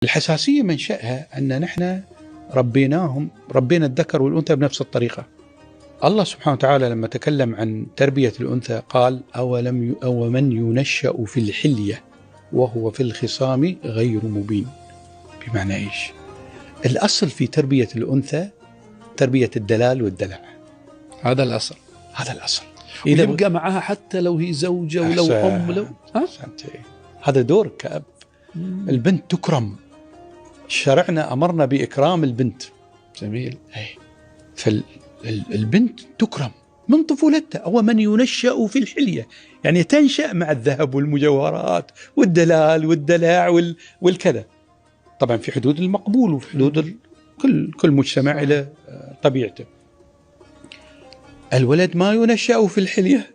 الحساسية منشأها أن نحن ربينا الذكر والأنثى بنفس الطريقة. الله سبحانه وتعالى لما تكلم عن تربية الأنثى قال أو من ينشأ في الحلية وهو في الخصام غير مبين. بمعنى إيش؟ الأصل في تربية الأنثى تربية الدلال والدلع. هذا الأصل. إذا يبقى معها حتى لو هي زوجة ولو أم لو هذا دور كأب. البنت تكرم، شرعنا أمرنا بإكرام البنت. جميل. فالبنت تكرم من طفولتها. أو من ينشأ في الحلية، يعني تنشأ مع الذهب والمجوهرات والدلال والدلع والكذا، طبعا في حدود المقبول وفي حدود كل مجتمع إلى طبيعته. الولد ما ينشأ في الحلية،